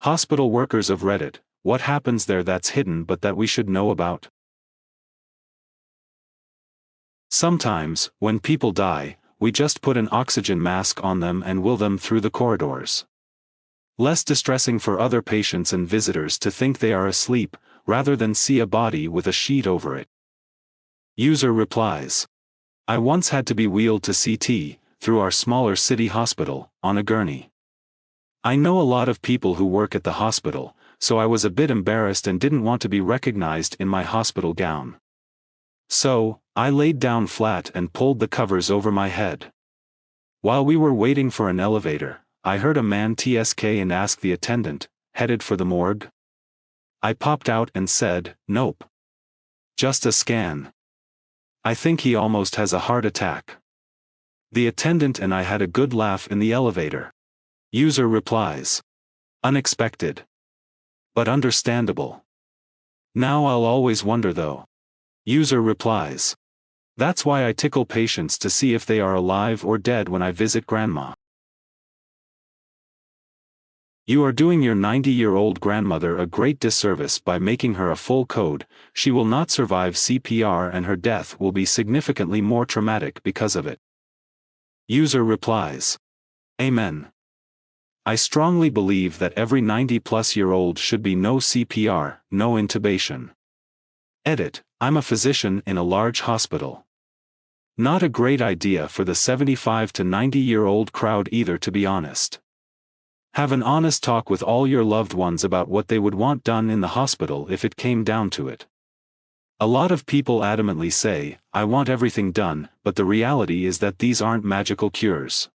Hospital workers of Reddit, what happens there that's hidden but that we should know about? Sometimes, when people die, we just put an oxygen mask on them and wheel them through the corridors. Less distressing for other patients and visitors to think they are asleep, rather than see a body with a sheet over it. User replies. I once had to be wheeled to CT, through our smaller city hospital, on a gurney. I know a lot of people who work at the hospital, so I was a bit embarrassed and didn't want to be recognized in my hospital gown. So, I laid down flat and pulled the covers over my head. While we were waiting for an elevator, I heard a man TSK and ask the attendant, headed for the morgue? I popped out and said, nope. Just a scan. I think he almost has a heart attack. The attendant and I had a good laugh in the elevator. User replies. Unexpected. But understandable. Now I'll always wonder though. User replies. That's why I tickle patients to see if they are alive or dead when I visit grandma. You are doing your 90-year-old grandmother a great disservice by making her a full code. She will not survive CPR and her death will be significantly more traumatic because of it. User replies. Amen. I strongly believe that every 90-plus-year-old should be no CPR, no intubation. Edit, I'm a physician in a large hospital. Not a great idea for the 75 to 90-year-old crowd either, to be honest. Have an honest talk with all your loved ones about what they would want done in the hospital if it came down to it. A lot of people adamantly say, I want everything done, but the reality is that these aren't magical cures.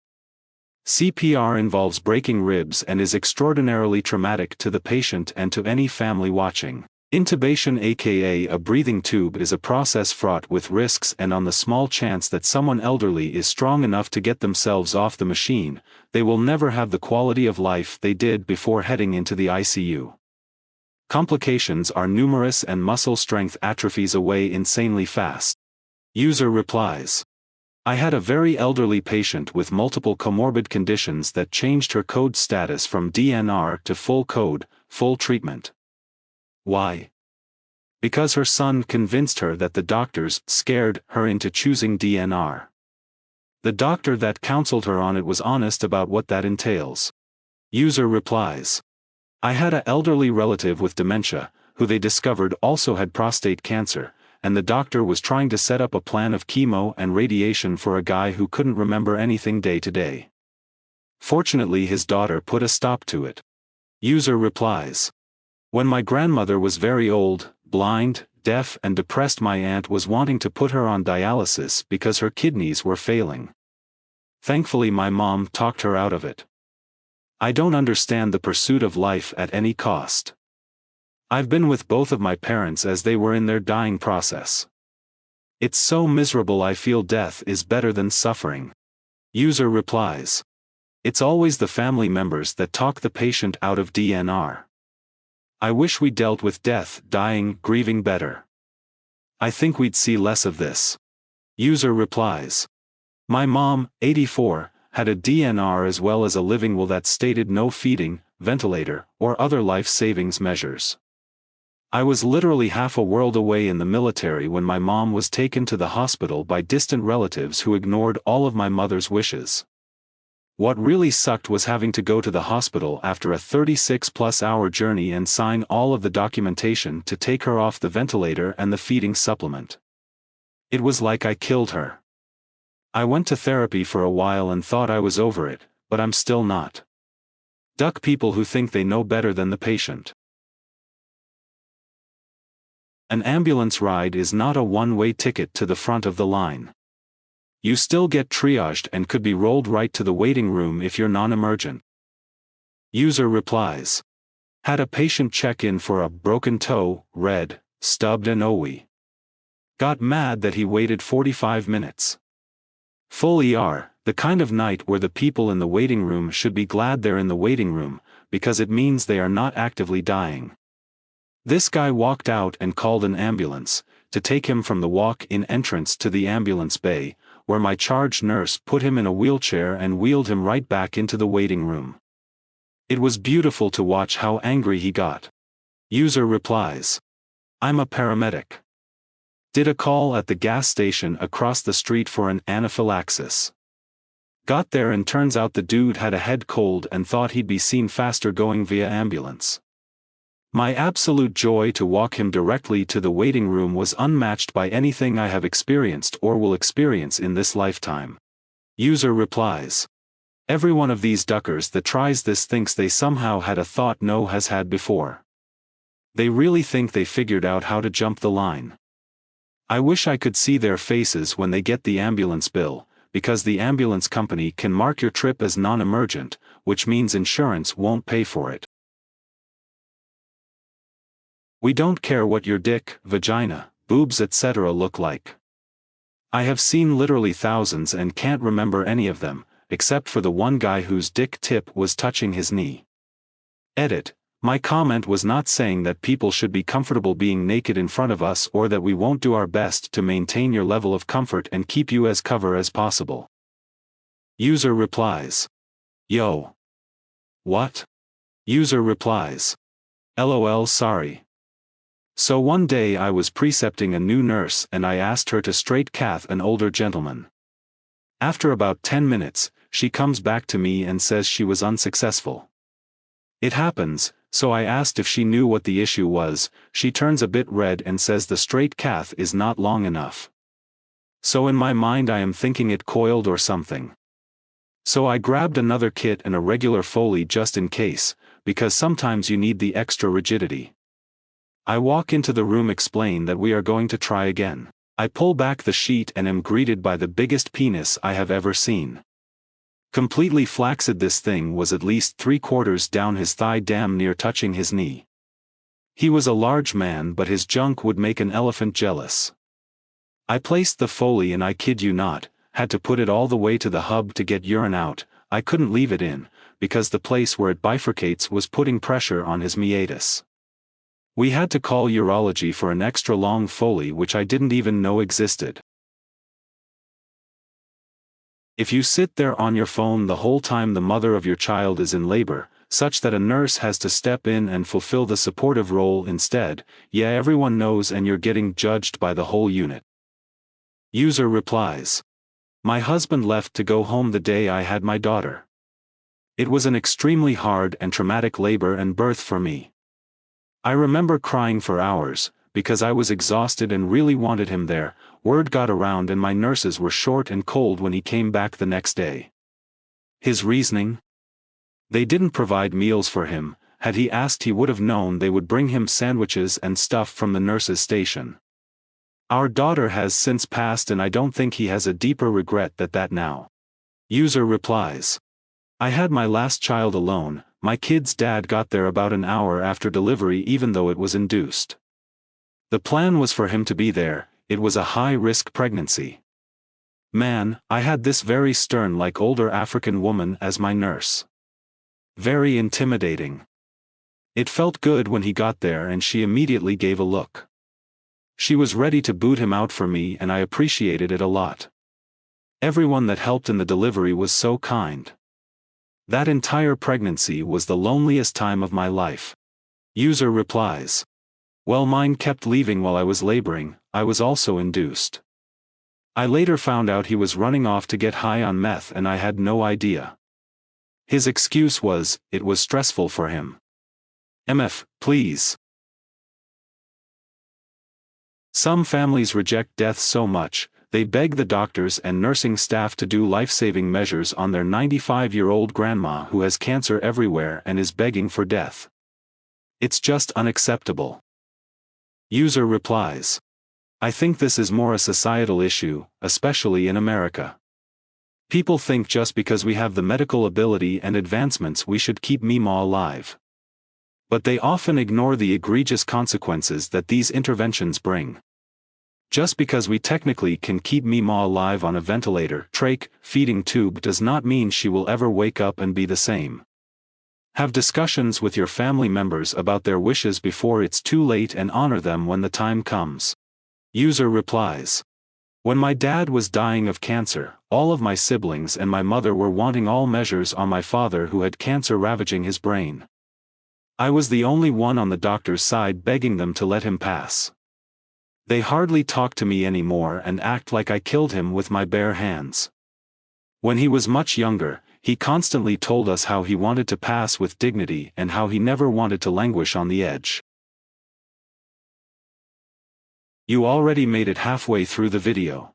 CPR involves breaking ribs and is extraordinarily traumatic to the patient and to any family watching. Intubation, aka a breathing tube, is a process fraught with risks, and on the small chance that someone elderly is strong enough to get themselves off the machine, they will never have the quality of life they did before heading into the ICU. Complications are numerous and muscle strength atrophies away insanely fast. User replies. I had a very elderly patient with multiple comorbid conditions that changed her code status from DNR to full code, full treatment. Why? Because her son convinced her that the doctors scared her into choosing DNR. The doctor that counseled her on it was honest about what that entails. User replies. I had an elderly relative with dementia, who they discovered also had prostate cancer, and the doctor was trying to set up a plan of chemo and radiation for a guy who couldn't remember anything day to day. Fortunately, his daughter put a stop to it. User replies. When my grandmother was very old, blind, deaf and depressed, my aunt was wanting to put her on dialysis because her kidneys were failing. Thankfully my mom talked her out of it. I don't understand the pursuit of life at any cost. I've been with both of my parents as they were in their dying process. It's so miserable, I feel death is better than suffering. User replies. It's always the family members that talk the patient out of DNR. I wish we dealt with death, dying, grieving better. I think we'd see less of this. User replies. My mom, 84, had a DNR as well as a living will that stated no feeding, ventilator, or other life savings measures. I was literally half a world away in the military when my mom was taken to the hospital by distant relatives who ignored all of my mother's wishes. What really sucked was having to go to the hospital after a 36-plus-hour journey and sign all of the documentation to take her off the ventilator and the feeding supplement. It was like I killed her. I went to therapy for a while and thought I was over it, but I'm still not. Duck people who think they know better than the patient. An ambulance ride is not a one-way ticket to the front of the line. You still get triaged and could be rolled right to the waiting room if you're non-emergent. User replies. Had a patient check in for a broken toe, red, stubbed and OE. Got mad that he waited 45 minutes. Full ER, the kind of night where the people in the waiting room should be glad they're in the waiting room, because it means they are not actively dying. This guy walked out and called an ambulance, to take him from the walk-in entrance to the ambulance bay, where my charge nurse put him in a wheelchair and wheeled him right back into the waiting room. It was beautiful to watch how angry he got. User replies. I'm a paramedic. Did a call at the gas station across the street for an anaphylaxis. Got there and turns out the dude had a head cold and thought he'd be seen faster going via ambulance. My absolute joy to walk him directly to the waiting room was unmatched by anything I have experienced or will experience in this lifetime. User replies. Every one of these duckers that tries this thinks they somehow had a thought no has had before. They really think they figured out how to jump the line. I wish I could see their faces when they get the ambulance bill, because the ambulance company can mark your trip as non-emergent, which means insurance won't pay for it. We don't care what your dick, vagina, boobs etc. look like. I have seen literally thousands and can't remember any of them, except for the one guy whose dick tip was touching his knee. Edit. My comment was not saying that people should be comfortable being naked in front of us or that we won't do our best to maintain your level of comfort and keep you as cover as possible. User replies. Yo. What? User replies. LOL sorry. So one day I was precepting a new nurse and I asked her to straight cath an older gentleman. After about 10 minutes, she comes back to me and says she was unsuccessful. It happens, so I asked if she knew what the issue was. She turns a bit red and says the straight cath is not long enough. So in my mind I am thinking it coiled or something. So I grabbed another kit and a regular Foley just in case, because sometimes you need the extra rigidity. I walk into the room, explain that we are going to try again. I pull back the sheet and am greeted by the biggest penis I have ever seen. Completely flaccid, this thing was at least 3/4 down his thigh, damn near touching his knee. He was a large man, but his junk would make an elephant jealous. I placed the Foley and I kid you not, had to put it all the way to the hub to get urine out. I couldn't leave it in, because the place where it bifurcates was putting pressure on his meatus. We had to call urology for an extra long Foley which I didn't even know existed. If you sit there on your phone the whole time the mother of your child is in labor, such that a nurse has to step in and fulfill the supportive role instead, yeah, everyone knows and you're getting judged by the whole unit. User replies. My husband left to go home the day I had my daughter. It was an extremely hard and traumatic labor and birth for me. I remember crying for hours, because I was exhausted and really wanted him there. Word got around and my nurses were short and cold when he came back the next day. His reasoning? They didn't provide meals for him. Had he asked he would have known they would bring him sandwiches and stuff from the nurse's station. Our daughter has since passed and I don't think he has a deeper regret that now. User replies. I had my last child alone. My kid's dad got there about an hour after delivery even though it was induced. The plan was for him to be there. It was a high-risk pregnancy. Man, I had this very stern like older African woman as my nurse. Very intimidating. It felt good when he got there and she immediately gave a look. She was ready to boot him out for me and I appreciated it a lot. Everyone that helped in the delivery was so kind. That entire pregnancy was the loneliest time of my life. User replies. Well, mine kept leaving while I was laboring. I was also induced. I later found out he was running off to get high on meth and I had no idea. His excuse was, it was stressful for him. MF, please. Some families reject death so much, they beg the doctors and nursing staff to do life-saving measures on their 95-year-old grandma who has cancer everywhere and is begging for death. It's just unacceptable. User replies. I think this is more a societal issue, especially in America. People think just because we have the medical ability and advancements we should keep Meemaw alive. But they often ignore the egregious consequences that these interventions bring. Just because we technically can keep Meemaw alive on a ventilator, trach, feeding tube does not mean she will ever wake up and be the same. Have discussions with your family members about their wishes before it's too late and honor them when the time comes. User replies. When my dad was dying of cancer, all of my siblings and my mother were wanting all measures on my father who had cancer ravaging his brain. I was the only one on the doctor's side begging them to let him pass. They hardly talk to me anymore and act like I killed him with my bare hands. When he was much younger, he constantly told us how he wanted to pass with dignity and how he never wanted to languish on the edge. You already made it halfway through the video.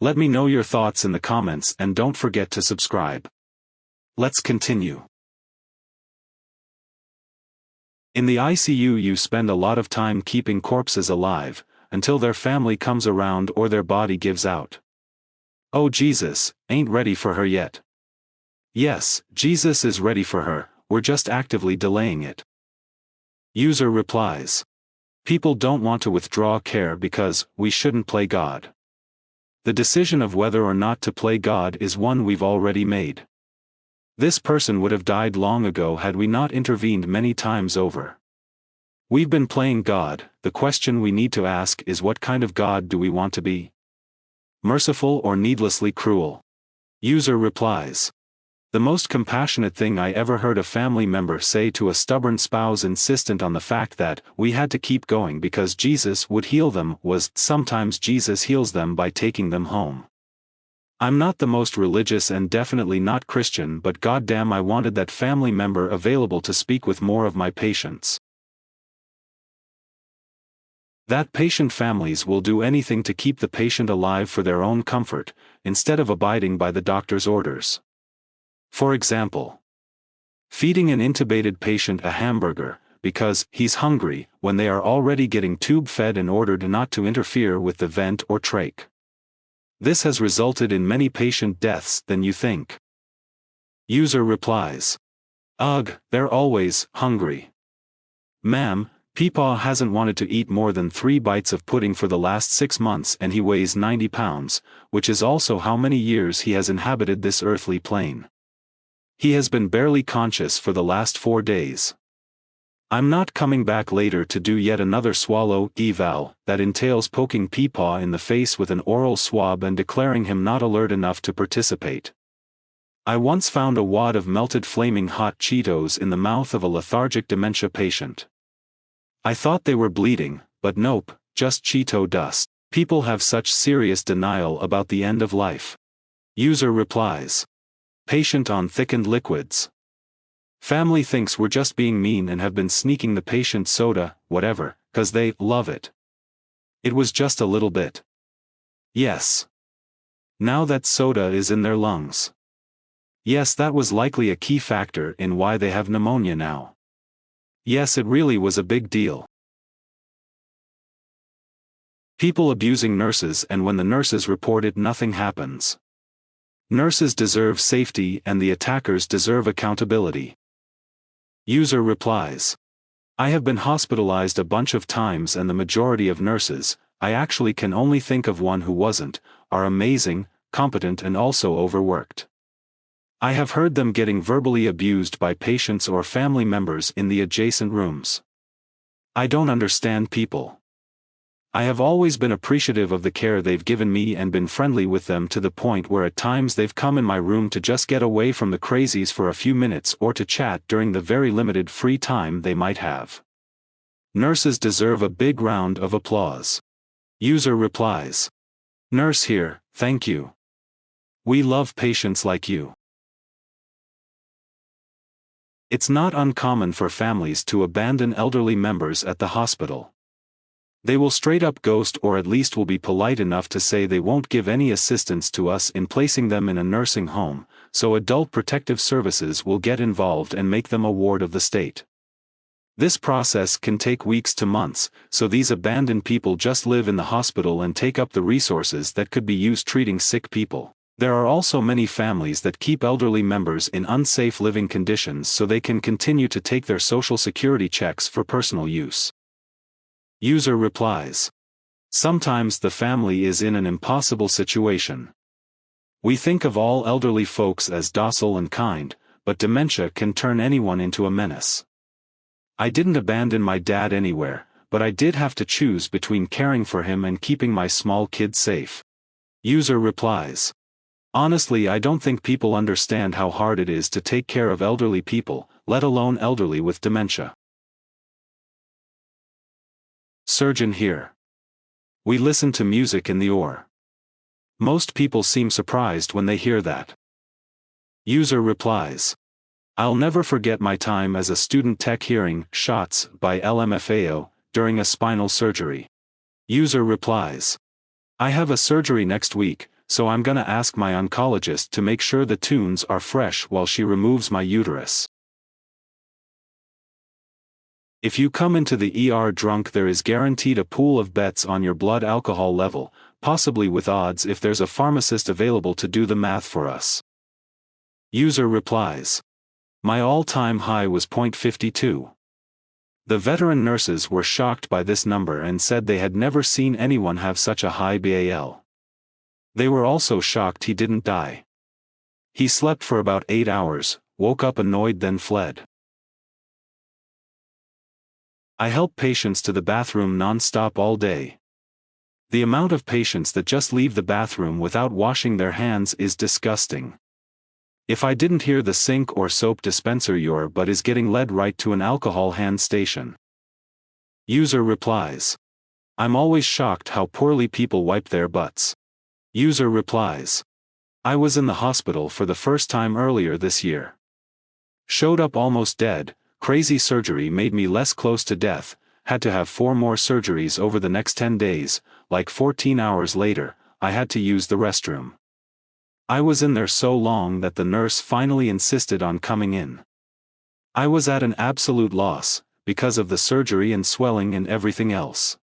Let me know your thoughts in the comments and don't forget to subscribe. Let's continue. In the ICU you spend a lot of time keeping corpses alive, until their family comes around or their body gives out. Oh Jesus, ain't ready for her yet. Yes, Jesus is ready for her, we're just actively delaying it. User replies. People don't want to withdraw care because we shouldn't play God. The decision of whether or not to play God is one we've already made. This person would have died long ago had we not intervened many times over. We've been playing God. The question we need to ask is, what kind of God do we want to be? Merciful or needlessly cruel? User replies. The most compassionate thing I ever heard a family member say to a stubborn spouse insistent on the fact that we had to keep going because Jesus would heal them was, sometimes Jesus heals them by taking them home. I'm not the most religious and definitely not Christian, but goddamn I wanted that family member available to speak with more of my patients. That patient families will do anything to keep the patient alive for their own comfort, instead of abiding by the doctor's orders. For example, feeding an intubated patient a hamburger, because he's hungry, when they are already getting tube-fed in order not to interfere with the vent or trach. This has resulted in many patient deaths than you think. User replies. Ugh, they're always hungry. Ma'am, Peepaw hasn't wanted to eat more than 3 bites of pudding for the last 6 months and he weighs 90 pounds, which is also how many years he has inhabited this earthly plane. He has been barely conscious for the last 4 days. I'm not coming back later to do yet another swallow eval that entails poking Peepaw in the face with an oral swab and declaring him not alert enough to participate. I once found a wad of melted flaming hot Cheetos in the mouth of a lethargic dementia patient. I thought they were bleeding, but nope, just Cheeto dust. People have such serious denial about the end of life. User replies. Patient on thickened liquids. Family thinks we're just being mean and have been sneaking the patient soda, whatever, 'cause they love it. It was just a little bit. Yes. Now that soda is in their lungs. Yes, that was likely a key factor in why they have pneumonia now. Yes, it really was a big deal. People abusing nurses, and when the nurses report it, nothing happens. Nurses deserve safety and the attackers deserve accountability. User replies. I have been hospitalized a bunch of times and the majority of nurses, I actually can only think of one who wasn't, are amazing, competent and also overworked. I have heard them getting verbally abused by patients or family members in the adjacent rooms. I don't understand people. I have always been appreciative of the care they've given me and been friendly with them to the point where at times they've come in my room to just get away from the crazies for a few minutes or to chat during the very limited free time they might have. Nurses deserve a big round of applause. User replies. Nurse here, thank you. We love patients like you. It's not uncommon for families to abandon elderly members at the hospital. They will straight up ghost or at least will be polite enough to say they won't give any assistance to us in placing them in a nursing home, so Adult Protective Services will get involved and make them a ward of the state. This process can take weeks to months, so these abandoned people just live in the hospital and take up the resources that could be used treating sick people. There are also many families that keep elderly members in unsafe living conditions so they can continue to take their social security checks for personal use. User replies. Sometimes the family is in an impossible situation. We think of all elderly folks as docile and kind, but dementia can turn anyone into a menace. I didn't abandon my dad anywhere, but I did have to choose between caring for him and keeping my small kid safe. User replies. Honestly, I don't think people understand how hard it is to take care of elderly people, let alone elderly with dementia. Surgeon here. We listen to music in the OR. Most people seem surprised when they hear that. User replies. I'll never forget my time as a student tech hearing Shots by LMFAO during a spinal surgery. User replies. I have a surgery next week, so I'm gonna ask my oncologist to make sure the tunes are fresh while she removes my uterus. If you come into the ER drunk, there is guaranteed a pool of bets on your blood alcohol level, possibly with odds if there's a pharmacist available to do the math for us. User replies. My all-time high was 0.52. The veteran nurses were shocked by this number and said they had never seen anyone have such a high BAL. They were also shocked he didn't die. He slept for about 8 hours, woke up annoyed, then fled. I help patients to the bathroom non-stop all day. The amount of patients that just leave the bathroom without washing their hands is disgusting. If I didn't hear the sink or soap dispenser, your butt is getting led right to an alcohol hand station. User replies. I'm always shocked how poorly people wipe their butts. User replies. I was in the hospital for the first time earlier this year. Showed up almost dead, crazy surgery made me less close to death, had to have 4 more surgeries over the next 10 days, like 14 hours later, I had to use the restroom. I was in there so long that the nurse finally insisted on coming in. I was at an absolute loss, because of the surgery and swelling and everything else.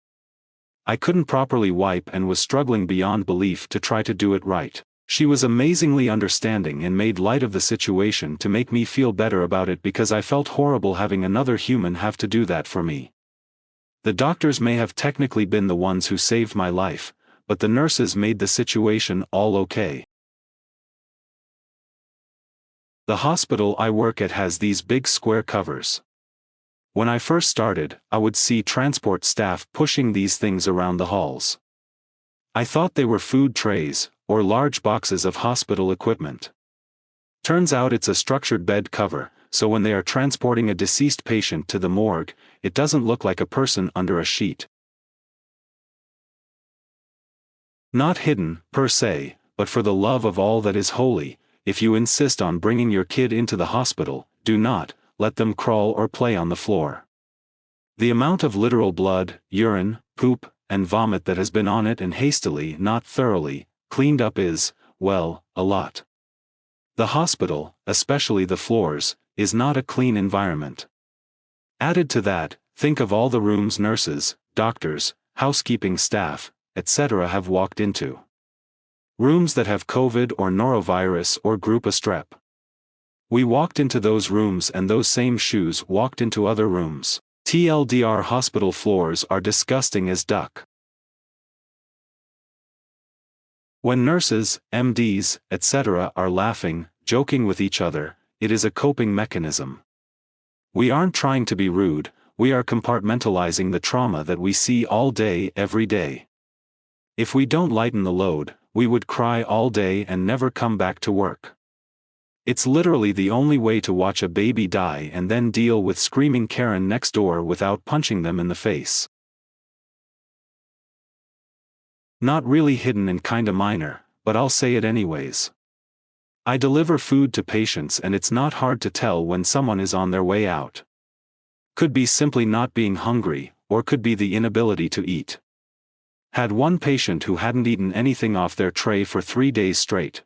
I couldn't properly wipe and was struggling beyond belief to try to do it right. She was amazingly understanding and made light of the situation to make me feel better about it, because I felt horrible having another human have to do that for me. The doctors may have technically been the ones who saved my life, but the nurses made the situation all okay. The hospital I work at has these big square covers. When I first started, I would see transport staff pushing these things around the halls. I thought they were food trays, or large boxes of hospital equipment. Turns out it's a structured bed cover, so when they are transporting a deceased patient to the morgue, it doesn't look like a person under a sheet. Not hidden, per se, but for the love of all that is holy, if you insist on bringing your kid into the hospital, do not let them crawl or play on the floor. The amount of literal blood, urine, poop, and vomit that has been on it and hastily, not thoroughly, cleaned up is, well, a lot. The hospital, especially the floors, is not a clean environment. Added to that, think of all the rooms nurses, doctors, housekeeping staff, etc. have walked into. Rooms that have COVID or norovirus or group A strep. We walked into those rooms and those same shoes walked into other rooms. TLDR, hospital floors are disgusting as duck. When nurses, MDs, etc. are laughing, joking with each other, it is a coping mechanism. We aren't trying to be rude, we are compartmentalizing the trauma that we see all day, every day. If we don't lighten the load, we would cry all day and never come back to work. It's literally the only way to watch a baby die and then deal with screaming Karen next door without punching them in the face. Not really hidden and kinda minor, but I'll say it anyways. I deliver food to patients and it's not hard to tell when someone is on their way out. Could be simply not being hungry, or could be the inability to eat. Had one patient who hadn't eaten anything off their tray for 3 days straight.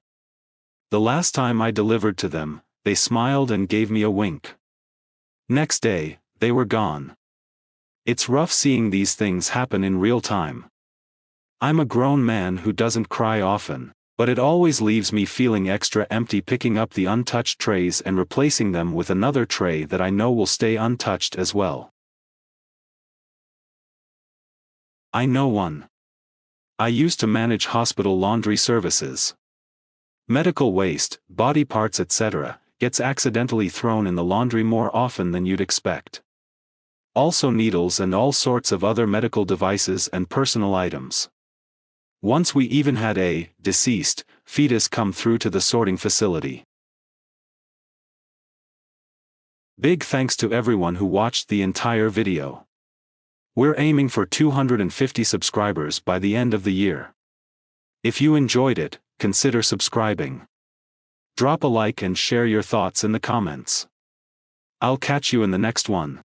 The last time I delivered to them, they smiled and gave me a wink. Next day, they were gone. It's rough seeing these things happen in real time. I'm a grown man who doesn't cry often, but it always leaves me feeling extra empty picking up the untouched trays and replacing them with another tray that I know will stay untouched as well. I know one. I used to manage hospital laundry services. Medical waste, body parts etc., gets accidentally thrown in the laundry more often than you'd expect. Also needles and all sorts of other medical devices and personal items. Once we even had a deceased fetus come through to the sorting facility. Big thanks to everyone who watched the entire video. We're aiming for 250 subscribers by the end of the year. If you enjoyed it, consider subscribing. Drop a like and share your thoughts in the comments. I'll catch you in the next one.